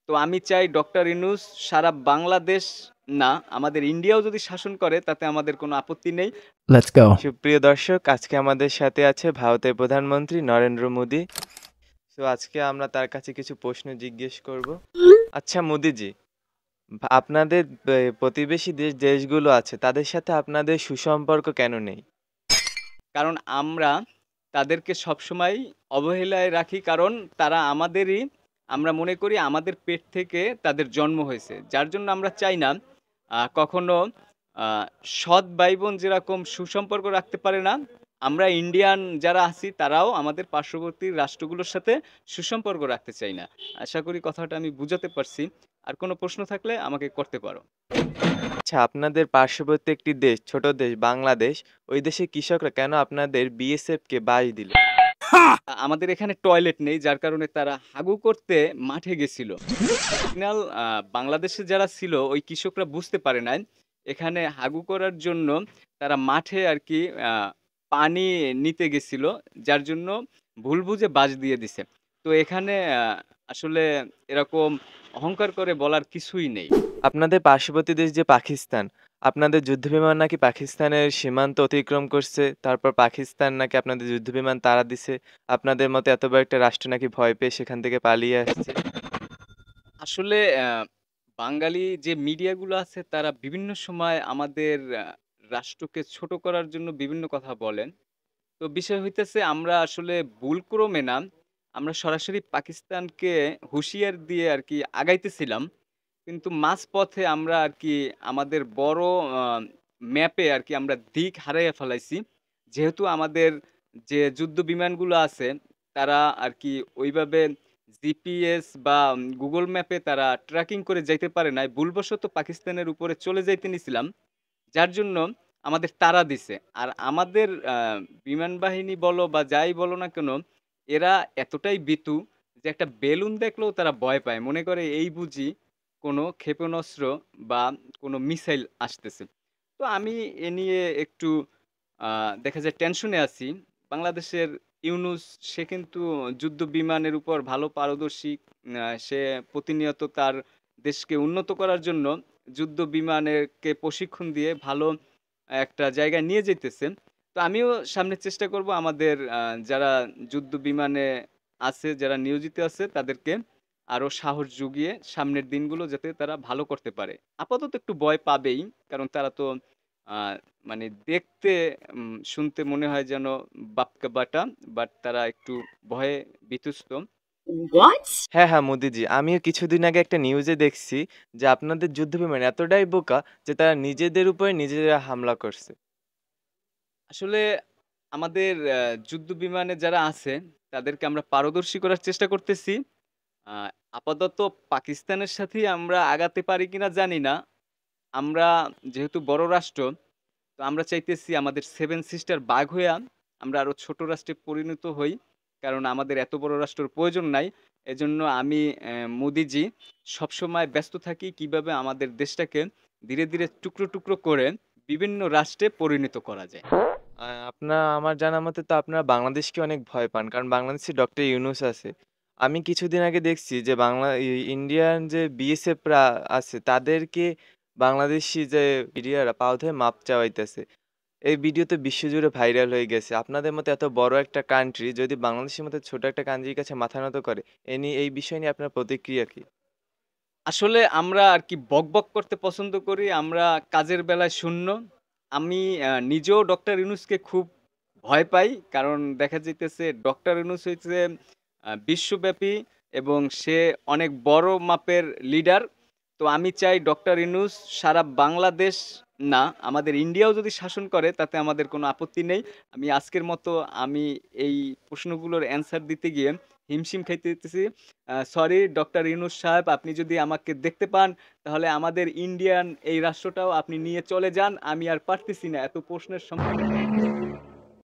তো আমি চাই ডক্টর ইউনূস সারা বাংলাদেশ না, আমাদের ইন্ডিয়াও যদি শাসন করে তাতে আমাদের কোনো আপত্তি নেই। Let's go. সুপ্রিয় দর্শক, আজকে আমাদের সাথে আছে ভারতের প্রধানমন্ত্রী নরেন্দ্র মোদী। তো আজকে আমরা তার কাছে কিছু প্রশ্ন জিজ্ঞেস করব। আচ্ছা মোদীজি, আপনাদের প্রতিবেশী দেশগুলো আছে, তাদের সাথে আপনাদের সুসম্পর্ক কেন নেই? কারণ আমরা তাদেরকে সবসময় অবহেলায় রাখি, কারণ তারা আমাদেরই, আমরা মনে করি আমাদের পেট থেকে তাদের জন্ম হয়েছে। যার জন্য আমরা চাই না কখনো সৎ ভাই বোন যেরকম সুসম্পর্ক রাখতে পারে না, আমরা ইন্ডিয়ান যারা আছি তারাও আমাদের পার্শ্ববর্তী রাষ্ট্রগুলোর সাথে সুসম্পর্ক রাখতে চাই না। আশা করি কথাটা আমি বুঝাতে পারছি। আর কোনো প্রশ্ন থাকলে আমাকে করতে পারো। আচ্ছা, আপনাদের পার্শ্ববর্তী একটি দেশ, ছোট দেশ বাংলাদেশ, ওই দেশের কৃষকরা কেন আপনাদের বিএসএফ-কে বাঁশ দিল? আমাদের এখানে টয়লেট নেই, যার কারণে তারা হাগু করতে মাঠে গেছিল। অরিজিনাল বাংলাদেশে যারা ছিল ওই কৃষকরা বুঝতে পারে নাই। এখানে হাগু করার জন্য তারা মাঠে আরকি পানি নিতে গেছিল। যার জন্য ভুল বুঝে বাঁশ দিয়ে দিছে। তো এখানে আসলে এরকম অহংকার করে বলার কিছুই নেই। আপনাদের পার্শ্ববর্তী দেশ যে পাকিস্তান, আপনাদের যুদ্ধবিমান নাকি পাকিস্তানের সীমান্ত অতিক্রম করছে, তারপর পাকিস্তান নাকি আপনাদের যুদ্ধবিমান তাড়া দিছে। আপনাদের মতো এত বড় একটা রাষ্ট্র নাকি ভয় পেয়ে সেখান থেকে পালিয়ে আসছে। আসলে বাঙালি যে মিডিয়াগুলো আছে তারা বিভিন্ন সময় আমাদের রাষ্ট্রকে ছোট করার জন্য বিভিন্ন কথা বলেন। তো বিষয় হইতেছে আমরা আসলে ভুলক্রমে না, আমরা সরাসরি পাকিস্তানকে হুঁশিয়ার দিয়ে আরকি আগাইতেছিলাম। কিন্তু মাঝপথে আমরা আরকি আমাদের বড় আ ম্যাপে আরকি আমরা দিক হারাইয়া ফেলাইছি। যেহেতু আমাদের যে যুদ্ধ বিমানগুলো আছে, তারা আরকি ওইভাবে জিপিএস বা গুগল ম্যাপে তারা ট্র্যাকিং করে যাইতে পারে নাই। ভুলবশত পাকিস্তানের উপরে চলে যাইতে নিছিলাম। যার জন্য আমাদের তাড়া দিছে। আর আমাদের বিমান বাহিনী বলো বা যাই বলো না কেন, এরা এতটাই ভীতু যে একটা বেলুন দেখলেও তারা ভয় পায়। মনে করে এই বুঝি কোনো ক্ষেপণাস্ত্র বা কোনো মিসাইল আসতেছে। তো আমি এ নিয়ে একটু আ দেখা যায় টেনশনে আছি। বাংলাদেশের ইউনূস সে কিন্তু যুদ্ধ বিমানের উপর ভালো পারদর্শী। সে প্রতিনিয়ত তার দেশকে উন্নত করার জন্য যুদ্ধ বিমানেরকে প্রশিক্ষণ দিয়ে ভালো একটা জায়গায় নিয়ে যাইতেছে। তো আমিও সামনে চেষ্টা করব আমাদের যারা যুদ্ধ বিমানে আছে, যারা নিয়োজিত আছে তাদেরকে আরো সাহস জুগিয়ে সামনের দিনগুলো যাতে তারা ভালো করতে পারে। আপাতত একটু ভয় পাবেই। কারণ তারা তো আ মানে দেখতে শুনতে মনে হয় যেন বাপকা বাটা, বাট তারা একটু ভয়ে বিতুষ্ট। What? হ্যাঁ, হ্যাঁ মোদিজি, আমিও কিছুদিন আগে একটা নিউজে দেখছি যে আপনাদের যুদ্ধবিমান এতটাই বোকা যে তারা নিজেদের উপরে নিজেরা হামলা করছে। আসলে আমাদের যুদ্ধ বিমানে যারা আছে তাদেরকে আমরা পারদর্শী করার চেষ্টা করতেছি। আ আপাতত পাকিস্তানের সাথেই আমরা আগাতে পারি কিনা জানি না। আমরা যেহেতু বড় রাষ্ট্র, তো আমরা চাইতেছি আমাদের 7 সিস্টার বাগ হইয়া আমরা আরো ছোট রাষ্ট্রে পরিণত হই। কারণ আমাদের এত বড় রাষ্ট্রের প্রয়োজন নাই। এজন্য আমি মোদিজি সবসময় ব্যস্ত থাকি কিভাবে আমাদের দেশটাকে ধীরে, ধীরে টুকরো, টুকরো করে বিভিন্ন রাষ্ট্রে পরিণত করা যায়। আমার জানা মতে তো আপনারা বাংলাদেশকে অনেক ভয় পান। কারণ বাংলাদেশে ডক্টর ইউনূস আছে। আমি কিছুদিন আগে দেখছি যে ইন্ডিয়ান যে বিএসএফ রা আছে তাদেরকে বাংলাদেশী যে মিডিয়ারা পাও ধরে মাপ চাওয়াইতেছে। এই ভিডিও তো বিশ্বজুড়ে ভাইরাল হয়ে গেছে। আপনাদের মতো এত বড় একটা কান্ট্রি যদি বাংলাদেশের মতো ছোট একটা কান্ট্রির কাছে মাথা নত করে, এই বিষয় নিয়ে আপনার প্রতিক্রিয়া কি? আসলে আমরা আরকি বকবক করতে পছন্দ করি। আমরা কাজের বেলায় শূন্য। আমি নিজেও ডক্টর ইউনূসকে খুব ভয় পাই। কারণ দেখা যাইতেছে ডক্টর ইউনূস হইছে বিশ্বব্যাপী এবং সে অনেক বড় মাপের লিডার। তো আমি চাই ডক্টর ইউনূস সারা বাংলাদেশ না, আমাদের ইন্ডিয়াও যদি শাসন করে তাতে আমাদের কোনো আপত্তি নেই। আমি আজকের মতো আমি এই প্রশ্নগুলোর অ্যান্সার দিতে গিয়ে হিমশিম খাইতেছি। সরি ডক্টর ইউনূস সাহেব, আপনি যদি আমাকে দেখতে পান তাহলে আমাদের ইন্ডিয়ান এই রাষ্ট্রটাও আপনি নিয়ে চলে যান। আমি আর পারতেছি না এত প্রশ্নের